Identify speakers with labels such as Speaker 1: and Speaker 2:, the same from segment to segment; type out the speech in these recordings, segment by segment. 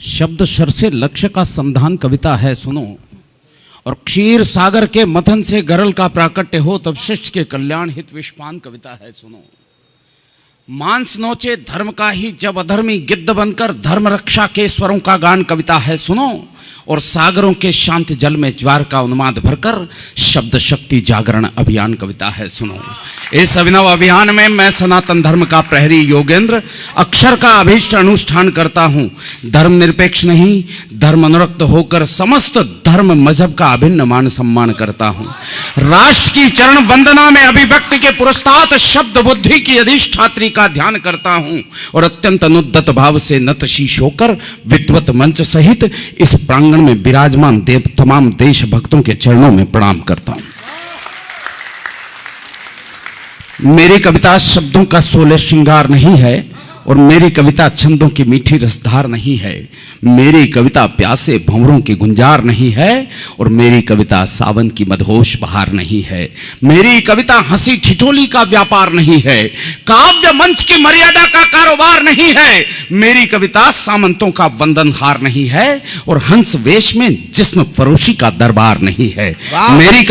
Speaker 1: शब्द शर से लक्ष्य का संधान कविता है सुनो। और क्षीर सागर के मथन से गरल का प्राकट्य हो तब शिष्य के कल्याण हित विषपान कविता है सुनो। मांस नोचे धर्म का ही जब अधर्मी गिद्ध बनकर धर्म रक्षा के स्वरों का गान कविता है सुनो। और सागरों के शांत जल में ज्वार का उन्माद भरकर शब्द शक्ति जागरण अभियान कविता है सुनो। इस अभिनव अभियान में मैं सनातन धर्म का प्रहरी योगेंद्र अक्षर का अभीष्ट अनुष्ठान करता हूँ। धर्म निरपेक्ष नहीं, धर्म अनुरक्त होकर समस्त धर्म मजहब का अभिन्न मान सम्मान करता हूँ। राष्ट्र की चरण वंदना में अभिव्यक्ति के पुरस्तात शब्द बुद्धि की अधिष्ठात्री का ध्यान करता हूँ। और अत्यंत अनुद्दत भाव से नतशीश होकर विद्वत मंच सहित इस प्रांगण में विराजमान देव तमाम देशभक्तों के चरणों में प्रणाम करता हूं। मेरी कविता शब्दों का सोलह श्रृंगार नहीं है और मेरी कविता छंदों की मीठी रसधार नहीं है। मेरी कविता प्यासे भंवरों की गुंजार नहीं है और मेरी कविता सावन की मदहोश बहार नहीं है। मेरी कविता हंसी ठिठोली का व्यापार नहीं है, काव्य मंच की मर्यादा का कारोबार नहीं है। मेरी कविता सामंतों का वंदनहार नहीं है और हंस वेश में जिस्म फरोशी का दरबार नहीं है। मेरी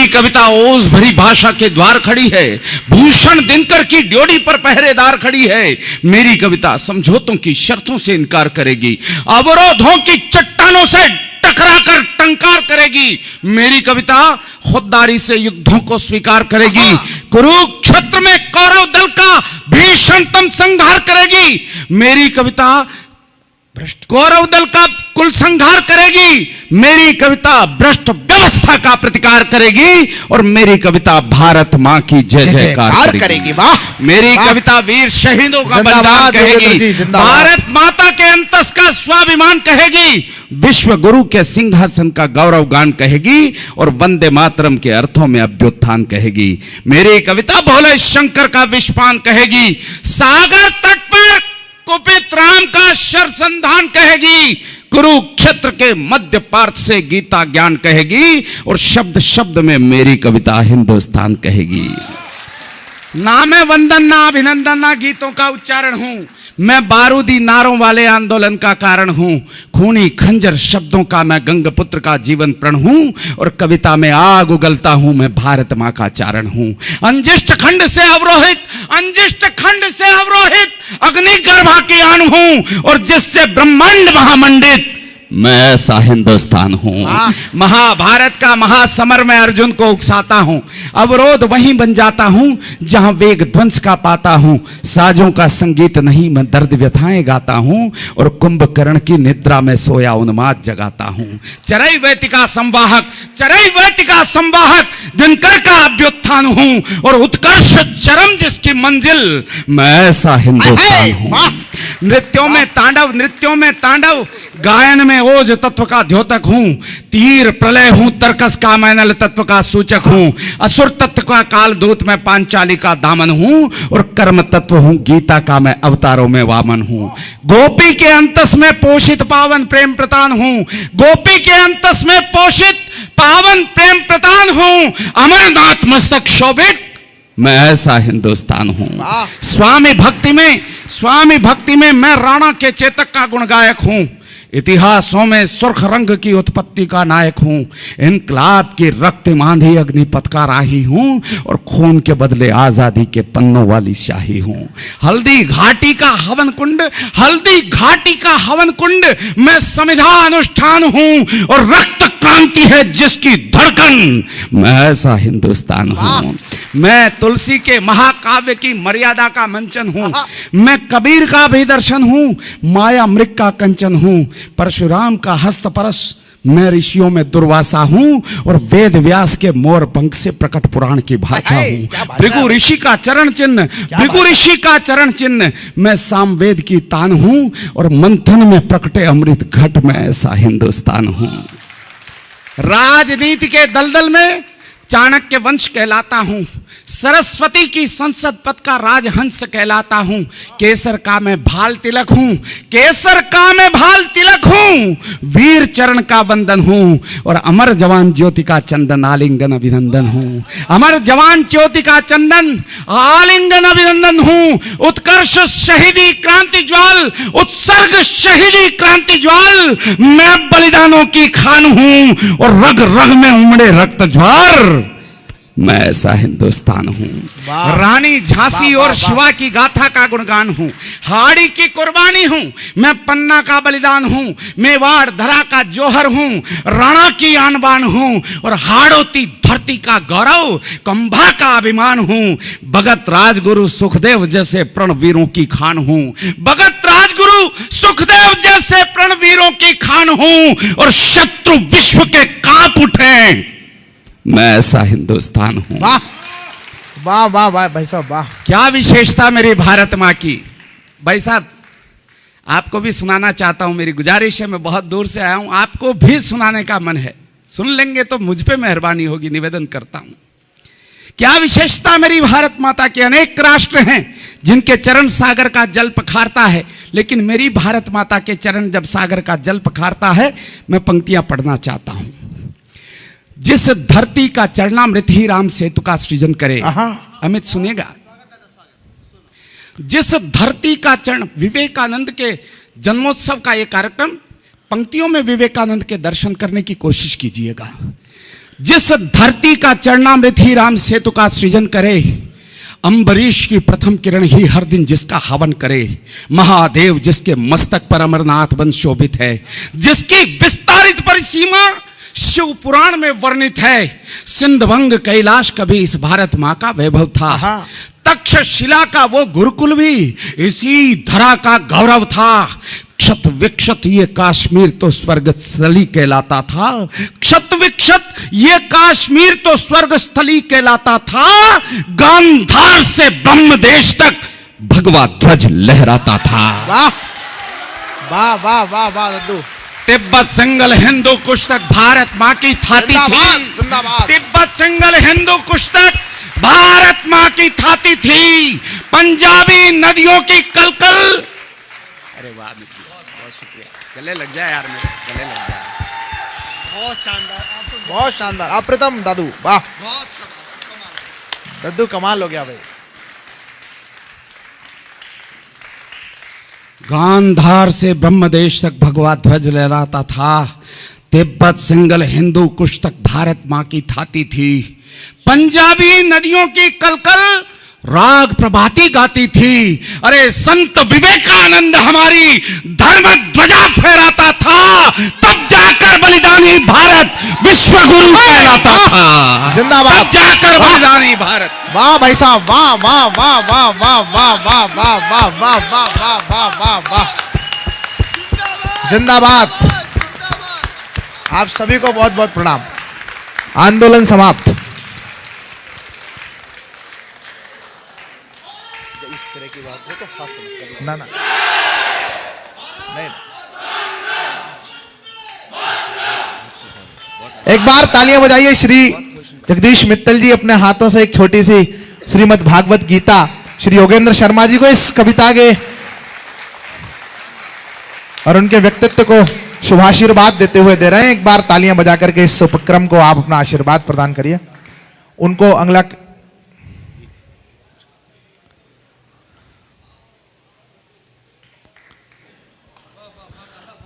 Speaker 1: कविता ओज भरी भाषा के द्वार खड़ी है, भूषण दिनकर की ड्योढ़ी पर पहरेदार खड़ी है। मेरी कविता समझौतों की शर्तों से इनकार करेगी, अवरोधों की चट्टानों से टकराकर टंकार करेगी। मेरी कविता खुददारी से युद्धों को स्वीकार करेगी, कुरुक्षेत्र में कौरव दल का भीषणतम संहार करेगी। मेरी कविता कौरव दल का कुल संहार करेगी। मेरी कविता भ्रष्ट व्यवस्था का प्रतिकार करेगी और मेरी कविता भारत मां की जय जयकार करेगी। वाह! मेरी कविता वीर शहीदों का बलिदान कहेगी, भारत माता के अंतस का स्वाभिमान कहेगी, विश्व गुरु के सिंहासन का गौरव गान कहेगी और वंदे मातरम के अर्थों में अभ्युत्थान कहेगी। मेरी कविता भोले शंकर का विषपान कहेगी, सागर तट पर कुपित राम का शरसंधान कहेगी, कुरुक्षेत्र के मध्य पार्थ से गीता ज्ञान कहेगी और शब्द शब्द में मेरी कविता हिंदुस्तान कहेगी। ना मैं वंदन ना अभिनंदन ना गीतों का उच्चारण हूं, मैं बारूदी नारों वाले आंदोलन का कारण हूं। खूनी खंजर शब्दों का मैं गंगपुत्र का जीवन प्रण हूं और कविता में आग उगलता हूं, मैं भारत मां का चारण हूं। अंजिष्ट खंड से अवरोहित अग्निगर्भा की अणु हूं और जिससे ब्रह्मांड महामंडित मैं ऐसा हिंदुस्तान हूं। महाभारत का महासमर में अर्जुन को उकसाता हूं, अवरोध वहीं बन जाता हूं जहां वेग ध्वंस का पाता हूं। साजों का संगीत नहीं मैं दर्द व्यथाएं गाता हूं और कुंभकर्ण की निद्रा में सोया उन्माद जगाता हूं। चरई वेतिका संवाहक दिनकर का अभ्युत्थान हूं और उत्कर्ष चरम जिसकी मंजिल मैं ऐसा हिंदुस्तान हूं। नृत्यों में तांडव गायन में ओज तत्व का द्योतक हूं, तीर प्रलय हूं, तर्कस का मैं नल तत्व का सूचक हूं, असुर तत्व का कालदूत मैं पांचाली का दामन हूं और कर्म तत्व हूं, गीता का मैं अवतारों में वामन हूं। गोपी के अंतस में पोषित पावन प्रेम प्रतान हूं, गोपी के अंतस में पोषित पावन प्रेम प्रतान हूं, अमरनाथ मस्तक शोभित मैं ऐसा हिंदुस्तान हूं। स्वामी भक्ति में मैं राणा के चेतक का गुणगायक हूं, इतिहासों में सुर्ख रंग की उत्पत्ति का नायक हूं, इनकलाब की रक्त आंधी अग्निपथ का राही हूं और खून के बदले आजादी के पन्नों वाली शाही हूं। हल्दी घाटी का हवन कुंड मैं संविधान अनुष्ठान हूं और रक्त क्रांति है जिसकी धड़कन मैं ऐसा हिंदुस्तान हूं। मैं तुलसी के महाकाव्य की मर्यादा का मंचन हूं, मैं कबीर का भी दर्शन हूं, माया मृग का कंचन हूं, परशुराम का हस्तपरश मैं ऋषियों में दुर्वासा हूं और वेद व्यास के मोर पंख से प्रकट पुराण की भाषा हूं। भृगु ऋषि का चरण चिन्ह मैं सामवेद की तान हूं और मंथन में प्रकटे अमृत घट में ऐसा हिंदुस्तान हूं। राजनीति के दलदल में चाणक्य वंश कहलाता हूं, सरस्वती की संसद पद का राजहंस कहलाता हूं, केसर का मैं भाल तिलक हूं, केसर का मैं भाल तिलक हूं, वीर चरण का वंदन हूं और अमर जवान ज्योति का चंदन आलिंगन अभिनंदन हूं। अमर जवान ज्योति का चंदन आलिंगन अभिनंदन हूं। उत्कर्ष शहीदी क्रांति ज्वाल, उत्सर्ग शहीदी क्रांति ज्वाल, मैं बलिदानों की खान हूं और रग रग में उमड़े रक्त ज्वार, मैं ऐसा हिंदुस्तान हूं। रानी झांसी और शिवा की गाथा का गुणगान हूं, हाड़ी की कुर्बानी हूं, मैं पन्ना का बलिदान हूं, मेवाड़ धरा का जोहर हूं, राणा की आन बान हूं और हाड़ोती धरती का गौरव, कंभा का अभिमान हूं। भगत राजगुरु सुखदेव जैसे प्रणवीरों की खान हूं, भगत राजगुरु सुखदेव जैसे प्रणवीरों की खान हूं और शत्रु विश्व के कांप उठे, मैं ऐसा हिंदुस्तान हूं।
Speaker 2: वाह वाह वाह वाह भाई साहब, वाह
Speaker 1: क्या विशेषता मेरी भारत मां की। भाई साहब, आपको भी सुनाना चाहता हूं, मेरी गुजारिश है, मैं बहुत दूर से आया हूं, आपको भी सुनाने का मन है, सुन लेंगे तो मुझ पे मेहरबानी होगी, निवेदन करता हूं। क्या विशेषता मेरी भारत माता की। अनेक राष्ट्र हैं जिनके चरण सागर का जल पखारता है, लेकिन मेरी भारत माता के चरण जब सागर का जल पखारता है, मैं पंक्तियां पढ़ना चाहता हूं। जिस धरती का चरणामृत ही राम सेतु का सृजन करे। अमित सुनेगा। जिस धरती का चरण, विवेकानंद के जन्मोत्सव का यह कार्यक्रम, पंक्तियों में विवेकानंद के दर्शन करने की कोशिश कीजिएगा। जिस धरती का चरणामृत ही राम सेतु का सृजन करे, अंबरीश की प्रथम किरण ही हर दिन जिसका हवन करे, महादेव जिसके मस्तक पर अमरनाथ बन शोभित है, जिसकी विस्तारित परिसीमा शिव पुराण में वर्णित है, सिंधभंग कैलाश कभी इस भारत मां का वैभव था, तक्षशिला का वो गुरुकुल भी इसी धरा का गौरव था। क्षत विक्षत ये काश्मीर तो स्वर्ग स्थली कहलाता था, क्षत विक्षत ये काश्मीर तो स्वर्ग स्थली कहलाता था। गांधार से ब्रह्म देश तक भगवा ध्वज लहराता था।
Speaker 2: वाह वाह वाह वाह वाह दद्दू।
Speaker 1: तिब्बत सिंगल हिंदू कुश तक भारत मां की थाती थी, तिब्बत सिंगल हिंदू कुश तक भारत मां की थाती थी। पंजाबी नदियों की कलकल, अरे वाह मित्र, बहुत शुक्रिया, गले लग जाए यार, मेरे गले लग जाए। बहुत शानदार,
Speaker 2: बहुत शानदार, अप्रतिम दादू, वाह दद्दू, कमाल हो गया भाई।
Speaker 1: गांधार से ब्रह्मदेश तक भगवा ध्वज लहराता था, तिब्बत सिंगल हिंदू कुश तक भारत मां की थाती थी। पंजाबी नदियों की कलकल राग प्रभाती गाती थी। अरे संत विवेकानंद हमारी धर्म ध्वजा फहराता था, तब जाकर बलिदानी भारत विश्व गुरु कहलाता था।
Speaker 2: जिंदाबाद,
Speaker 1: तब जाकर बलिदानी भारत।
Speaker 2: वाह भाई साहब, वाह वाह वाह वाह वाह वाह वाह वाह वाह वाह वाह वाह वाह वाह वाह, जिंदाबाद। आप सभी को बहुत बहुत प्रणाम। आंदोलन समाप्त। इस तरह की बात हो तो हाथ ना ना नहीं। एक बार तालियां बजाइए। श्री जगदीश मित्तल जी अपने हाथों से एक छोटी सी श्रीमद् भागवत गीता श्री योगेंद्र शर्मा जी को इस कविता के और उनके व्यक्तित्व को शुभाशीर्वाद देते हुए दे रहे हैं। एक बार तालियां बजा करके इस उपक्रम को आप अपना आशीर्वाद प्रदान करिए। उनको अगला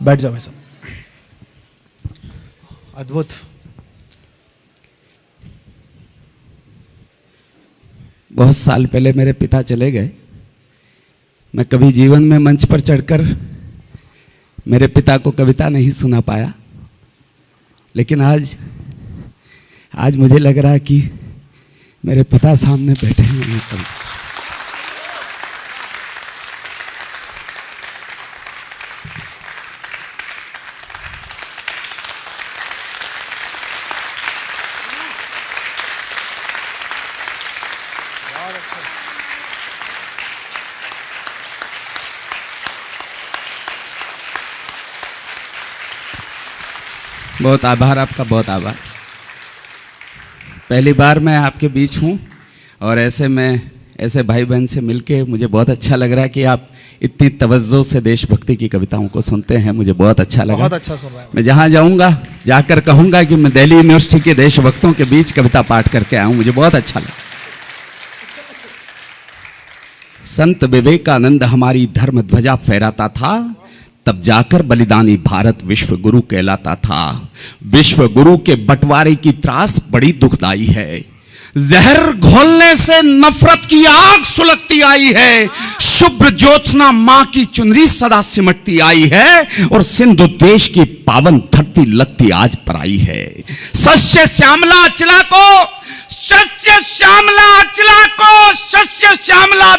Speaker 2: बैठ जाओ भाई साहब। अद्भुत।
Speaker 1: बहुत साल पहले मेरे पिता चले गए। मैं कभी जीवन में मंच पर चढ़कर मेरे पिता को कविता नहीं सुना पाया, लेकिन आज मुझे लग रहा है कि मेरे पिता सामने बैठे हैं। बहुत आभार आपका, बहुत आभार। पहली बार मैं आपके बीच हूँ और ऐसे में ऐसे भाई बहन से मिलके मुझे बहुत अच्छा लग रहा है कि आप इतनी तवज्जो से देशभक्ति की कविताओं को सुनते हैं। मुझे बहुत अच्छा लगा।
Speaker 2: बहुत अच्छा सुन रहा है।
Speaker 1: मैं जहाँ जाऊँगा जाकर कहूँगा कि मैं दिल्ली यूनिवर्सिटी के देशभक्तों के बीच कविता पाठ करके आया हूँ। मुझे बहुत अच्छा लगा। संत विवेकानंद हमारी धर्म ध्वजा फहराता था, तब जाकर बलिदानी भारत विश्व गुरु कहलाता था। विश्व गुरु के बंटवारे की त्रास बड़ी दुखदाई है। जहर घोलने से नफरत की आग सुलगती आई है। शुभ्र ज्योत्सना मां की चुनरी सदा सिमटती आई है और सिंधु देश की पावन धरती लगती आज पर आई है। सस्य श्यामला अचला को, सस्य श्यामला अचला को, सस्य श्यामला